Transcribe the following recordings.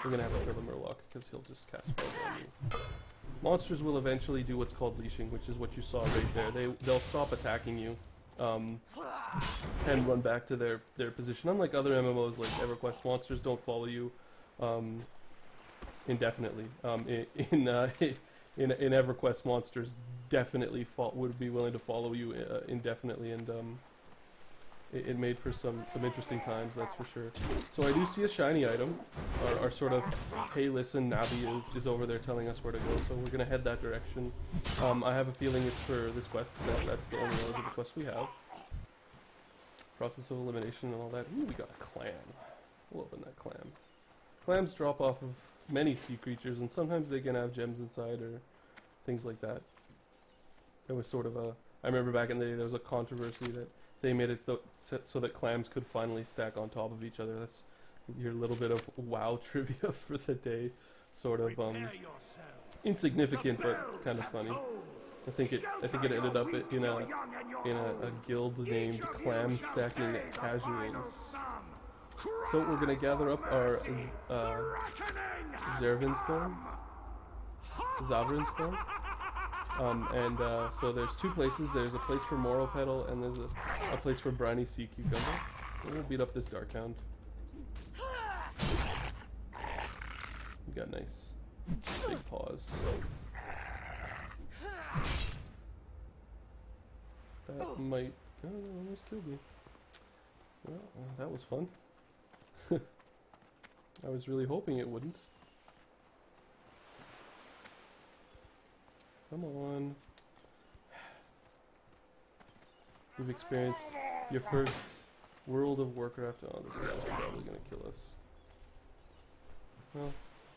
We're gonna have to kill the Murloc because he'll just cast spells on you. Monsters will eventually do what's called leashing, which is what you saw right there. They'll stop attacking you and run back to their position. Unlike other MMOs like EverQuest, monsters don't follow you indefinitely. In EverQuest, monsters definitely would be willing to follow you indefinitely, and it made for some interesting times, that's for sure. So I do see a shiny item. Our sort of, hey listen, Navi is over there telling us where to go, so we're gonna head that direction. I have a feeling it's for this quest, since that's the only eligible quest we have. Process of elimination and all that. Ooh, we got a clam. We'll open that clam. Clams drop off of many sea creatures, and sometimes they can have gems inside or things like that. It was sort of a... I remember back in the day there was a controversy that they made it so that clams could finally stack on top of each other. That's your little bit of WoW trivia for the day. Sort of insignificant, but kind of funny. I think it ended up in a guild named Clam Stacking Casuals. So we're gonna gather up our Zavrinstone. So there's two places. There's a place for Moral Petal and there's a place for Briny Sea Cucumber. We'll beat up this Darkhound. We got nice big paws. That might... Oh, that almost killed me. Well, that was fun. I was really hoping it wouldn't. Come on. You've experienced your first World of Warcraft. Oh, this guy's probably gonna kill us. Well,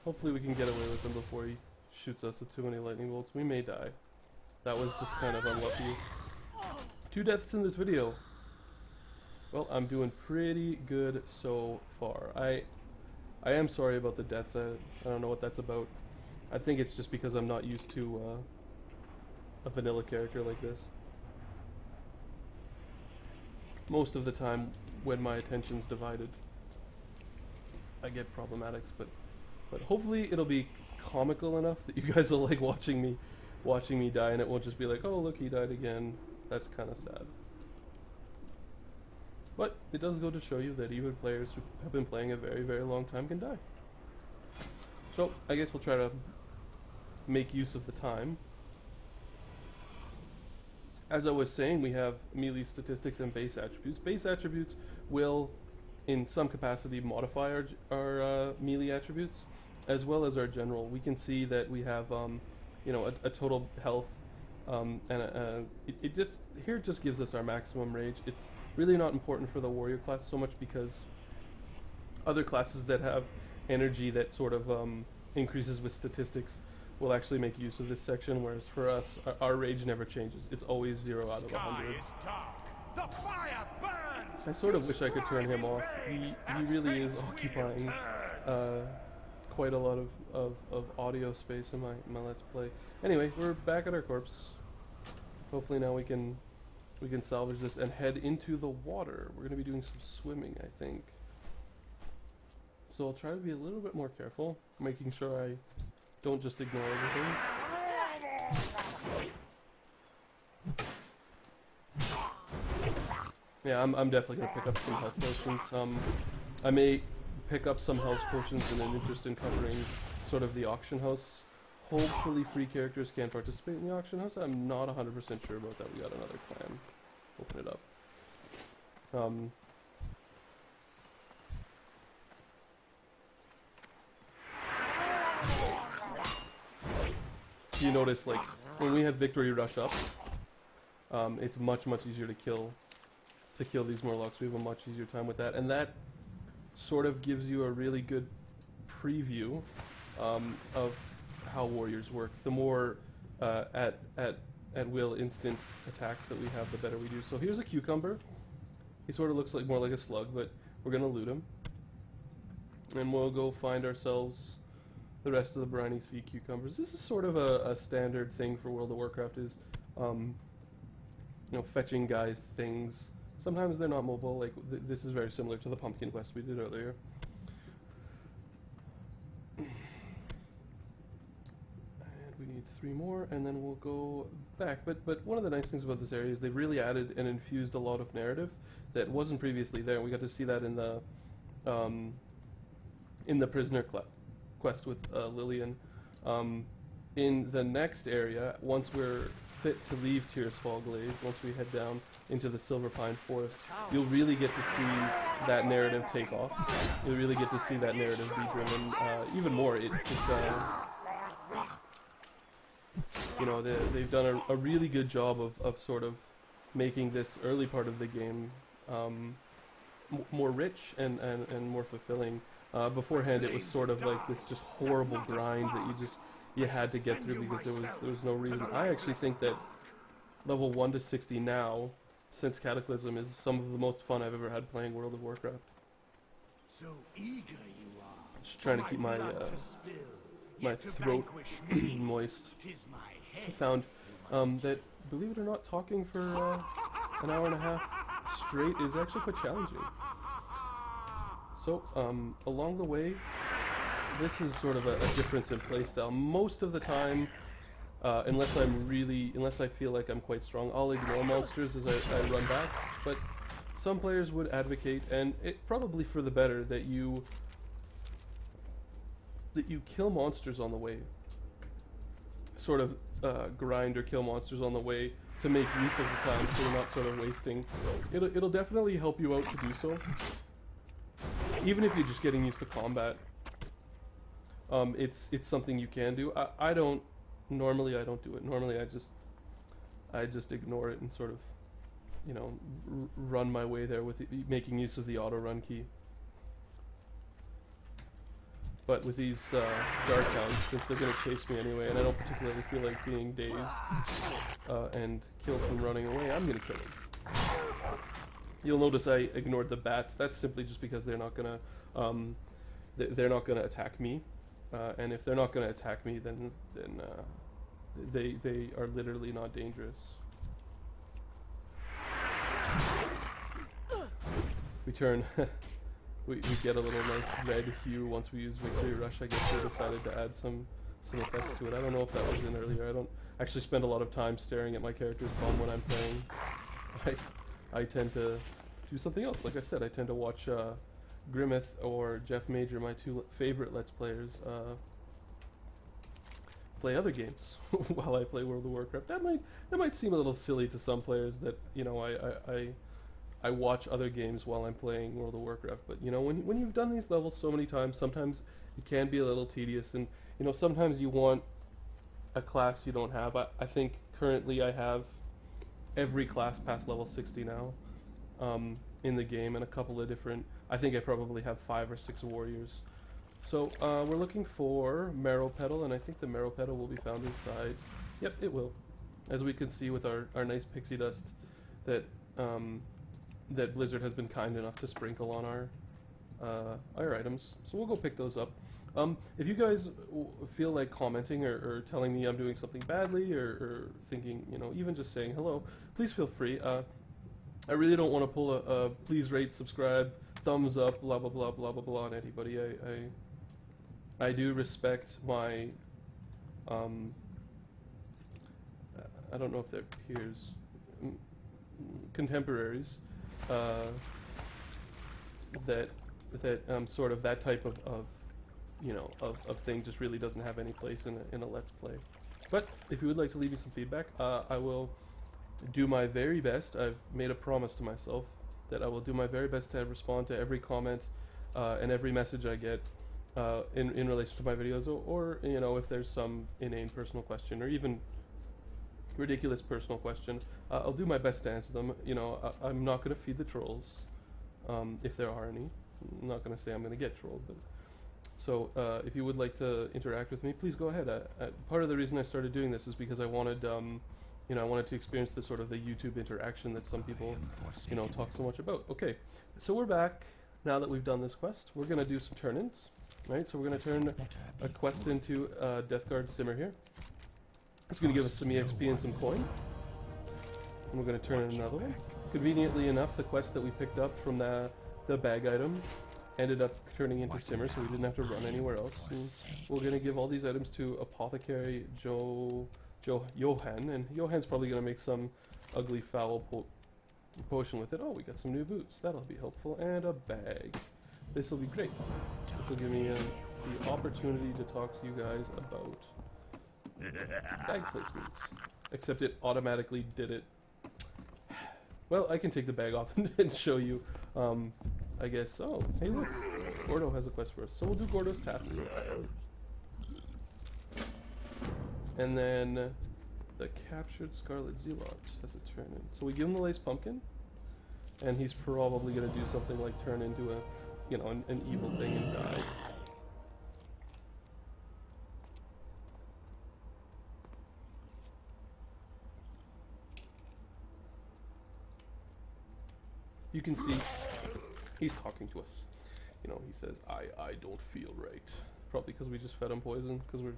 hopefully we can get away with him before he shoots us with too many lightning bolts. We may die. That was just kind of unlucky. 2 deaths in this video. Well, I'm doing pretty good so far. I am sorry about the deaths. I don't know what that's about. I think it's just because I'm not used to a vanilla character like this. Most of the time, when my attention's divided, I get problematics. But hopefully it'll be comical enough that you guys will like watching me die, and it won't just be like, oh look, he died again. That's kind of sad. But it does go to show you that even players who have been playing a very, very long time can die. So I guess we'll try to make use of the time. As I was saying, we have melee statistics and base attributes. Base attributes will, in some capacity, modify our melee attributes, as well as our general. We can see that we have, you know, a total health, and it just gives us our maximum rage. It's really not important for the warrior class so much because other classes that have energy that sort of increases with statistics will actually make use of this section, whereas for us, our rage never changes. It's always 0 out of 100. I sort of wish I could turn him off. He really is occupying quite a lot of audio space in my Let's Play. Anyway, we're back at our corpse. Hopefully now we can salvage this and head into the water. We're going to be doing some swimming, I think. So I'll try to be a little bit more careful, making sure I don't just ignore everything. Yeah, I'm definitely going to pick up some health potions. I may pick up some health potions in an interest in covering sort of the auction house. Hopefully free characters can participate in the auction house. I'm not 100% sure about that. We got another clan. Open it up. You notice, like, when we have Victory Rush up, it's much easier to kill these Murlocs. We have a much easier time with that, and that sort of gives you a really good preview of how warriors work. The more at will instant attacks that we have, the better we do. So here's a cucumber. He sort of looks like more like a slug, but we're gonna loot him, and we'll go find ourselves the rest of the briny sea cucumbers. This is sort of a standard thing for World of Warcraft, is you know, fetching guys things. Sometimes they're not mobile, like this is very similar to the pumpkin quest we did earlier. need 3 more, and then we'll go back. But one of the nice things about this area is they really added and infused a lot of narrative that wasn't previously there. We got to see that in the prisoner quest with Lillian. In the next area, once we're fit to leave Tearsfall Glades, once we head down into the Silver Pine Forest, you'll really get to see that narrative take off. You'll really get to see that narrative be driven even more. You know, they've done a really good job of sort of making this early part of the game more rich and more fulfilling. Beforehand, it was sort of like this just horrible grind that you had to get through because there was no reason. I actually think that level 1 to 60 now, since Cataclysm, is some of the most fun I've ever had playing World of Warcraft. So eager you are. Just trying to keep my throat moist. I found that, believe it or not, talking for an hour and a half straight is actually quite challenging. So, along the way, this is sort of a difference in playstyle. Most of the time, unless I feel like I'm quite strong, I'll ignore monsters as I run back. But some players would advocate, and it probably for the better, that you kill monsters on the way. Sort of grind or kill monsters on the way to make use of the time, so you're not sort of wasting. It'll definitely help you out to do so. Even if you're just getting used to combat, it's something you can do. I don't normally do it. Normally I just ignore it and sort of, you know, run my way there with making use of the auto run key. But with these Dark Hounds, since they're going to chase me anyway, and I don't particularly feel like being dazed and killed from running away, I'm going to kill them. You'll notice I ignored the bats. That's simply just because they're not gonna attack me, and if they're not gonna attack me, then they are literally not dangerous. We turn. we get a little nice red hue once we use Victory Rush. I guess they decided to add some effects to it. I don't know if that was in earlier. I don't actually spend a lot of time staring at my character's bum when I'm playing. I tend to do something else. Like I said, I tend to watch Grimmeth or Jeff Major, my 2 favorite Let's Players, play other games while I play World of Warcraft. That might seem a little silly to some players that, you know, I watch other games while I'm playing World of Warcraft. But, you know, when you've done these levels so many times, sometimes it can be a little tedious, and, you know, sometimes you want a class you don't have. I think currently I have every class past level 60 now in the game, and a couple of different. I think I probably have 5 or 6 warriors. So we're looking for Marrow Petal, and I think the Marrow Petal will be found inside. Yep, it will. As we can see with our nice pixie dust that that Blizzard has been kind enough to sprinkle on our items. So we'll go pick those up. If you guys feel like commenting or telling me I'm doing something badly or thinking, you know, even just saying hello, please feel free. I really don't want to pull a please rate, subscribe, thumbs up, blah blah blah blah blah blah on anybody. I do respect my I don't know if they're peers, contemporaries, that sort of that type of you know, of thing just really doesn't have any place in a Let's Play. But if you would like to leave me some feedback, I will do my very best. I've made a promise to myself that I will do my very best to respond to every comment and every message I get in relation to my videos, or you know, if there's some inane personal question or even ridiculous personal question, I'll do my best to answer them. You know, I'm not going to feed the trolls if there are any. I'm not going to say I'm going to get trolled, but so if you would like to interact with me, please go ahead. Part of the reason I started doing this is because I wanted, you know, I wanted to experience the sort of the YouTube interaction that some people, you know, talk so much about. Okay, so we're back now that we've done this quest. We're going to do some turn-ins, right? So we're going to turn a quest into Death Guard Simmer here. It's going to give us some EXP and some coin. And we're going to turn in another one. Conveniently enough, the quest that we picked up from the bag item ended up turning into simmer, so we didn't have to run anywhere else. And we're gonna give all these items to Apothecary Johan, and Johan's probably gonna make some ugly foul potion with it. Oh, we got some new boots. That'll be helpful, and a bag. This will be great. This will give me the opportunity to talk to you guys about bag placement. Except it automatically did it. Well, I can take the bag off and show you. I guess. Oh, hey look, Gordo has a quest for us, so we'll do Gordo's task. And then the captured Scarlet Zealot has a turn in. So we give him the lace pumpkin, and he's probably gonna do something like turn into a, you know, an evil thing and die. You can see he's talking to us. You know, he says, I don't feel right. Probably because we just fed him poison, because we're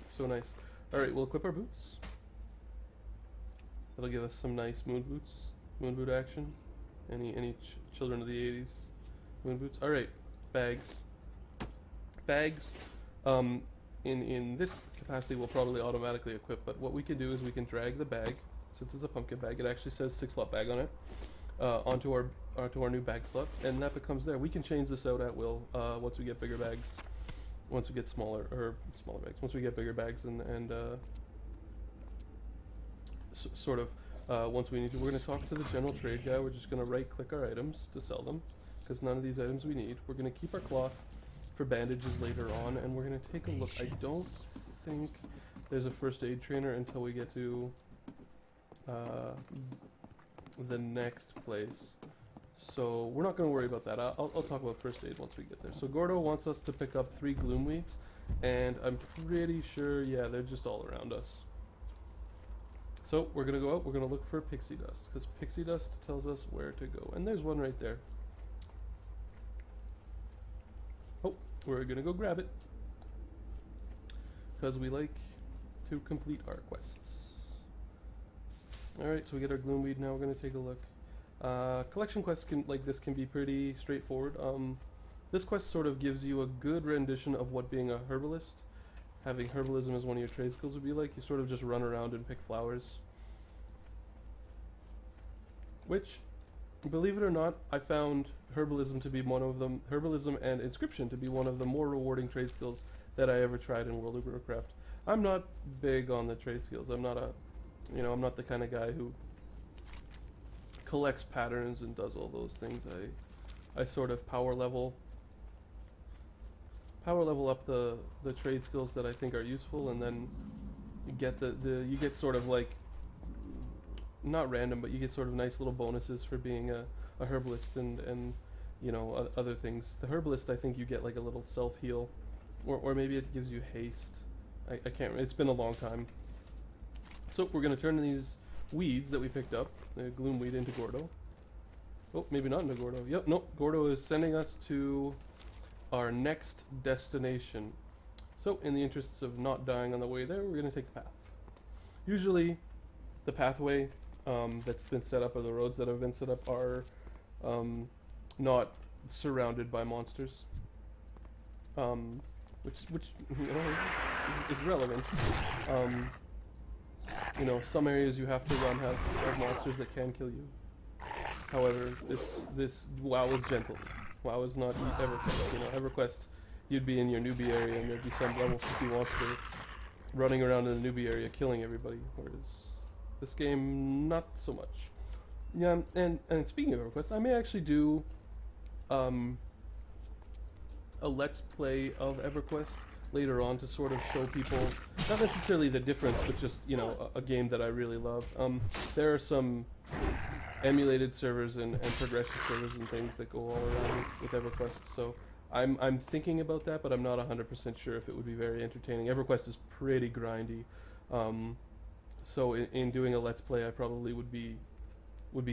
so nice. Alright, we'll equip our boots. That'll give us some nice moon boots. Moon boot action. Any children of the 80s moon boots. Alright, bags. Bags, in this capacity we'll probably automatically equip, but what we can do is we can drag the bag, since it's a pumpkin bag, it actually says 6-slot bag on it, onto our new bag slot, and that becomes there. We can change this out at will once we get bigger bags, once we get smaller bags, once we get bigger bags, and sort of once we need to. We're going to talk to the general trade guy. We're just going to right click our items to sell them, because none of these items we need. We're going to keep our cloth for bandages later on, and we're going to take a look. I don't think there's a first aid trainer until we get to the next place, so we're not going to worry about that. I'll talk about first aid once we get there. So Gordo wants us to pick up 3 gloomweeds, and I'm pretty sure, yeah, they're just all around us. So we're going to go out, we're going to look for pixie dust, because pixie dust tells us where to go, and there's one right there. Oh, we're going to go grab it, because we like to complete our quests. Alright, so we get our gloomweed. Now we're going to take a look. Collection quests like this can be pretty straightforward. This quest sort of gives you a good rendition of what being a herbalist, having herbalism as one of your trade skills would be like. You sort of just run around and pick flowers. Which, believe it or not, I found herbalism to be one of them, herbalism and inscription to be one of the more rewarding trade skills that I ever tried in World of Warcraft. I'm not big on the trade skills. I'm not the kind of guy who collects patterns and does all those things. I sort of power level up the trade skills that I think are useful, and then you get you get sort of like, not random, but you get sort of nice little bonuses for being a herbalist and you know, other things. The herbalist, I think you get like a little self heal, or maybe it gives you haste. I can't remember. It's been a long time. So we're going to turn these weeds that we picked up, the gloomweed, into Gordo. Oh, maybe not into Gordo. Yep, nope. Gordo is sending us to our next destination. So in the interests of not dying on the way there, we're going to take the path. Usually the pathway that's been set up, or the roads that have been set up, are not surrounded by monsters. Which you know, is relevant. You know, some areas you have to run have monsters that can kill you. However, this WoW is gentle. WoW is not EverQuest. You know, EverQuest, you'd be in your newbie area and there'd be some level 50 monster running around in the newbie area killing everybody. Whereas this game, not so much. Yeah, and speaking of EverQuest, I may actually do a Let's Play of EverQuest later on to sort of show people, not necessarily the difference, but just, you know, a game that I really love. There are some emulated servers and progression servers and things that go all around with EverQuest, so I'm thinking about that, but I'm not 100% sure if it would be very entertaining. EverQuest is pretty grindy, so in doing a Let's Play, I probably would be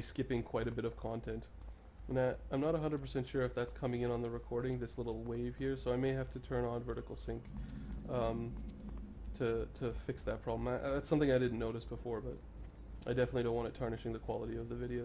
skipping quite a bit of content. And I'm not 100% sure if that's coming in on the recording, this little wave here, so I may have to turn on vertical sync to fix that problem. That's something I didn't notice before, but I definitely don't want it tarnishing the quality of the video.